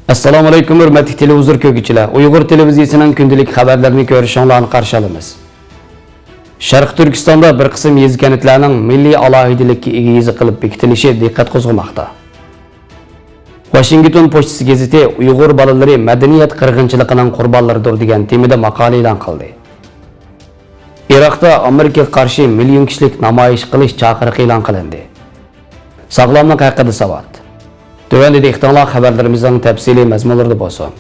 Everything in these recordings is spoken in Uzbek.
Assalomu alaykum hurmatli televizor ko'rguvchilar. Uyg'ur televiziyasining kundalik xabarlarini ko'rishingizni qarshi olamiz. Sharq Turkistonda bir qism yezi kanitlarning milliy alohidalikka ega yezi qilib bekitilishi diqqat qo'zg'amoqda. Washington pochtasi gazeti Uyg'ur bolalari madaniyat qirg'inchiligining qurbonlaridir degan temada maqola e'lon qildi. Iroqda Amerikaga qarshi million kishilik namoyish qilish chaqiriqi e'lon qilindi. Sog'lomlik haqida savod. Tövəndədə ixtiyanlar xəbərlərimizin təfsili məzmunlarında bolsun.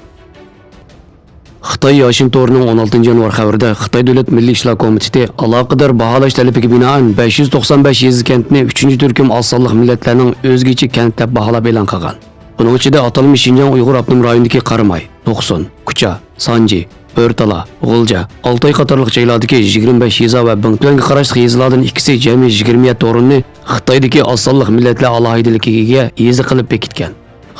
Xitay Washington'un 16 yanvar xəbərində Xitay Dövlət Milli İşlər Komiteti əlaqədar bahalaş tələbiga binoan 595 yezi kəntini 3-cü türküm azsonliq millatlarning o'zgacha kent deb baholab e'lon qilgan. Buning ichida atalmış Şinjan Uyg'ur avtonom rayonidagi Qaramay, To'qson, Kucha, Sanji, O'rtala, G'ulja, Oltoy qatorliq joylardagi 25 yeza va Bingtuanga qarashli yezalardan ikkisi jami 27 o'rinni Xitoydagi azsonliq millatlar alohidaligiga yezi qilib bekitgan.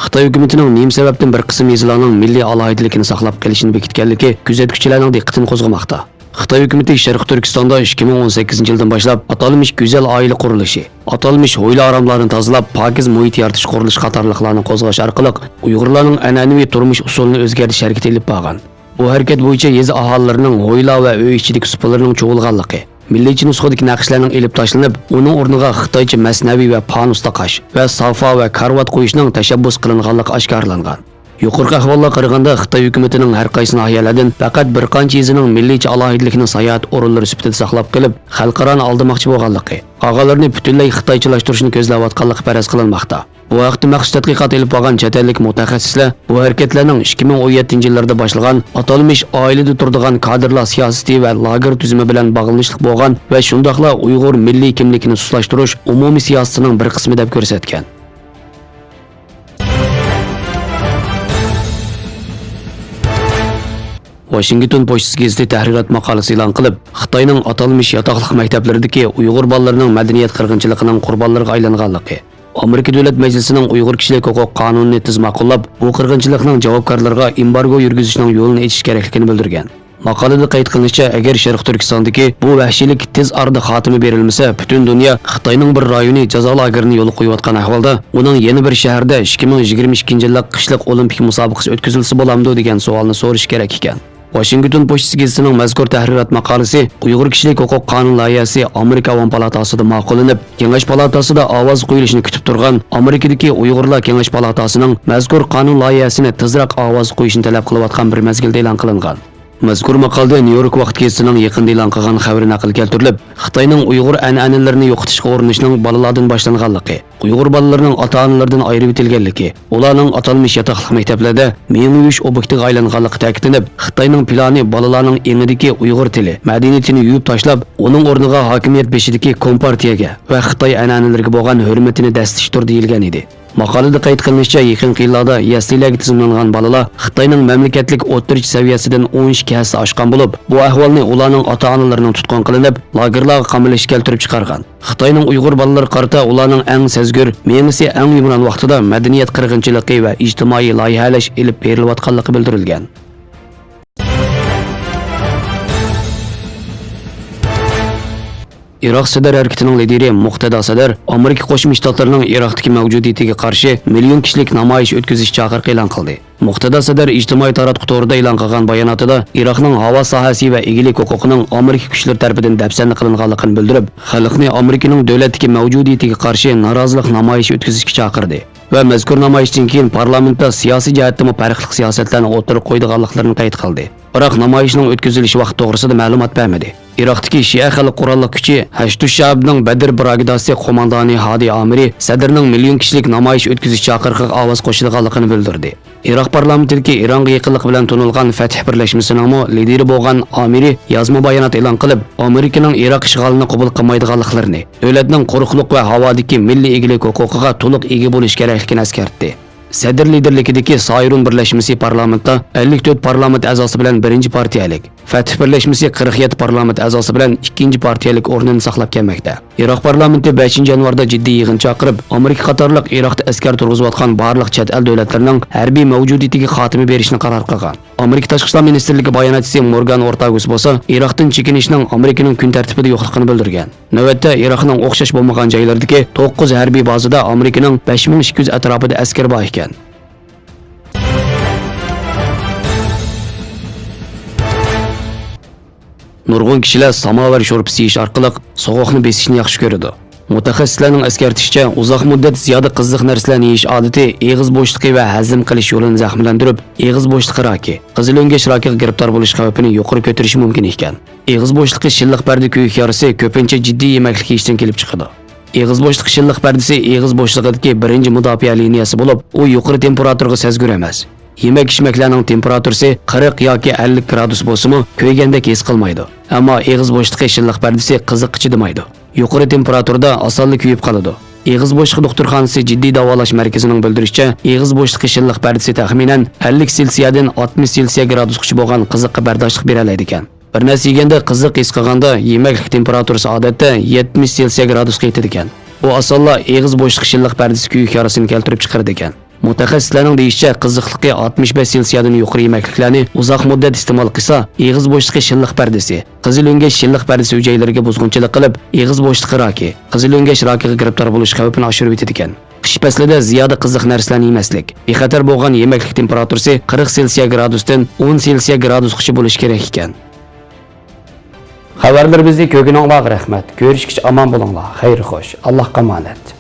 Xitoy hukumatining nima sababdan bir qism yezalarning milliy alohidaligini saqlab qolishini bekitganligi kuzatuvchilarning diqqatini qo'zg'amoqda. Xitoy hukumati Sharq Turkistonda 2018 yildan boshlab atalmış go'zal oila qurilishi, atalmış ho'yla oromlarni tozalab, pokiz muhit yaratish qurilish qatorliqlarni qo'zg'ash orqali Uyg'urlarning an'anaviy turmush usulini o'zgartirish harakati olib borgan. Bu harakat bo'yicha yezi aholilarining ho'yla va uy ichidagi supalarining cho'g'ilganligi, milliychi nusxadagi naqshlarning elib tashlanib, uning o'rniga xitoycha masnaviy va panus taqash va safa va karvat qo'yishning tashabbus qilinganligi oshkorlangan. Yuqorqi ahvolga qaraganda Xitoy hukumatining har qaysi nahiyalardan faqat bir qancha yezining milliycha alohidaligini sayohat o'rinlari sifatida saqlab qilib, xalqarani aldamoqchi bo'lganligi, qog'olarni butunlay xitoychilashtirishni ko'zlayotganligi faraz qilinmoqda. Bu vaqtda maxsus tadqiqot olib borgan chet ellik mutaxassislar bu harakatlarning 2017-yillarda boshlangan atalmış oilada turadigan kadrlar siyosati va lager tuzumi bilan bog'lanishlik bo'lgan va shundaqla Uyg'ur milliy kimligini suslashtirish umumiy siyosatining bir qismi deb ko'rsatgan. Washington pochtasi gazeti tahrirat maqolasi e'lon qilib, Xitoyning atalmış yotoqliq maktablaridagi Uyg'ur bolalarining madaniyat qirg'inchiligining qurbonlariga aylanganligi, Amerika Davlat Majlisining Uyg'ur kishilik huquq qonunini ma'qullab, bu qirg'inchilikning javobgarlariga embargo yurgizishning yo'lini echish kerakligini bildirgan. Maqolada qayd qilinishicha, agar Sharq Turkistondagi bu vahshiylik tez orada xotimi berilmasa, butun dunyo Xitoyning bir rayoni jazo lagerini yo'l qo'yayotgan ahvolda, uning yana bir shaharda 2022-yillik qishliq olimpik musobaqasi o'tkazilsa bo'lamdi degan savolni so'rash kerak ekan. Washington pochtasi gazetining mazkur tahrirat maqolasi Uyg'ur kishilik huquq qonun loyihasi Amerika Avom palatasida ma'qullanib, Kengash palatasida ovoz qo'yilishini kutib turgan Amerikadagi Uyg'urlar Kengash palatasining mazkur qonun loyihasini tezroq ovoz qo'yishini talab qilayotgan bir mezgilda e'lon qilingan. Mazkur maqolada New York vaqt gazetining yaqinda e'lon qilgan xabari naql keltirilib, Xitoyning Uyg'ur an'analarini yo'qotishga urinishning bolalardan boshlanganligi, Uyg'ur bolalarining ota-onalaridan ayirib etilganligi, ularning atalmış yotoqliq maktablarda miyush obyektiga aylanganligi ta'kidlanib, Xitoyning plani bolalarning enidagi Uyg'ur tili, madaniyatini yuyib tashlab, uning o'rniga hokimiyat beshidagi kompartiyaga va Xitoy an'analariga bo'lgan hurmatini dastishtir deyilgan edi. Maqolada qayd qilinishicha, yaqinqi yillarda yaslilarga tizimlangan bolalar Xitoyning mamlakatlik o'rtacha saviyasidan 12 hassa oshgan bo'lib, bu ahvolni ularning ota-onalarining tutqun qilinib, lagerlarga qamalish keltirib chiqargan. Xitoyning Uyg'ur bolalari qarata ularning eng sezgur, mengisi eng yumron vaqtida madaniyat qirg'inchiligi va ijtimoiy loyihalash elib berilayotganligi bildirilgan. Iroq Sadr harakatining lideri Muqtada Sadr Amerika Qo'shma Shtatlarining Iroqdagi mavjudiyatiga qarshi million kishilik namoyish o'tkazish chaqiriqi e'lon qildi. Muqtada Sadr ijtimoiy taratquv to'g'rida e'lon qilgan bayonotida Iroqning havo sohasi va egilik huquqining Amerika kuchlari tomonidan dafsan qilinganligini bildirib, xalqni Amerikaning davlatdagi mavjudiyatiga qarshi norozilik namoyishi o'tkazishga chaqirdi. Va mazkur namoyishdan keyin parlamentda siyosiy jihatdan farqli siyosatlarni o'tirib qo'ydiganliklarini qayd qildi. Biroq namoyishning o'tkazilishi vaqti to'g'risida ma'lumot bermadi. Iroqdagi Shia xalq qurolli kuchi Hashdu Shabning Badr brigadasi qo'mondoni Hadi Amiri Sadrning million kishilik namoyish o'tkazish chaqiriqiga ovoz qo'shilganligini bildirdi. Iroq parlamentidagi Eronga yaqinlik bilan to'nilgan Fath birlashmasining lideri bo'lgan Amiri yozma bayonot e'lon qilib, Amerikaning Iroq ishg'olini qabul qilmaydiganliklarini, davlatning quruqlik va havodagi milliy egilik huquqiga to'liq ega bo'lish kerakligini eskartdi. Sadr liderligidagi Sayrun birlashmasi parlamentda 54 parlament a'zosi bilan birinchi partiyalik, Fath birlashmasi 47 parlament a'zosi bilan ikkinchi partiyalik o'rnini saqlab kelmoqda. Iroq parlamenti 5-yanvarda jiddiy yig'in chaqirib, Amerika qatorliq Iroqda askar turg'izayotgan barliq chet el davlatlarining harbiy mavjudiyatiga xotima berishni qaror qilgan. Amerika Tashqi ishlar ministrligi bayonotchisi Morgan Ortagus bo'lsa, Iroqdan chekinishning Amerikaning kun tartibida yo'qligini bildirgan. Navbatda Iroqning o'xshash bo'lmagan joylaridagi 9 harbiy bazada Amerikaning 5200 atrofida askar bor ekan. Nurg'un kishilar samovar sho'rpisi yeyish orqali sovuqni besishni yaxshi ko'radi. Mutaxassislarning eskartishicha, uzoq muddat ziyoda qiziq narsalarni yeyish odati eg'iz bo'shlig'i va hazm qilish yo'lini zaxmlantirib, eg'iz bo'shlig'i raki, qizil o'ngash rakiga giribtor bo'lish xavfini yuqori ko'tarishi mumkin ekan. Eg'iz bo'shlig'i shilliq parda kuyik yorisi ko'pincha jiddiy yemaklik yeyishdan kelib chiqadi. Eg'iz bo'shlig'i shilliq pardasi eg'iz bo'shlig'idagi birinchi mudofaa liniyasi bo'lib, u yuqori temperaturga sezgur emas. Yemak-ichmaklarning temperaturasi 40 yoki 50 gradus bo'lsa-mu, ko'ygandek his qilmaydi. Ammo eg'iz bo'shlig'i shilliq pardasi qiziq chidamaydi. Yuqori temperaturada osonlik kuyib qoladi. Eg'iz bo'shlig'i doktorxonasi jiddiy davolash markazining bildirishicha, eg'iz bo'shlig'i shilliq pardasi taxminan 50 selsiyadan 60 selsiya gradusgacha bo'lgan qiziqqa bardoshlik bera oladi ekan. Bir narsa yeganda qiziq his qilganda yemaklik temperaturasi odatda 70 selsiya gradusga yetadi ekan. Bu osonla eg'iz bo'shlig'i shilliq pardasi kuyik yorasini keltirib chiqaradi ekan. Mutaxassislarning deyishicha, qiziqligi 65 selsiyadan yuqori yemakliklarni uzoq muddat iste'mol qilsa, eg'iz bo'shlig'i shilliq pardasi, qizil o'ngash shilliq pardasi hujayralariga buzg'unchilik qilib, eg'iz bo'shlig'i raki, qizil o'ngash rakiga giribtor bo'lish xavfini oshirib yetadi ekan. Qish faslida ziyoda qiziq narsalarni yemaslik, bexatar bo'lgan yemaklik temperaturasi 40 selsiya gradusdan 10 selsiya gradusgacha bo'lishi kerak ekan. Xabarlar bizni ko'rganingizga rahmat. Ko'rishguncha omon bo'linglar. Xayr xo'sh. Allohga omonat.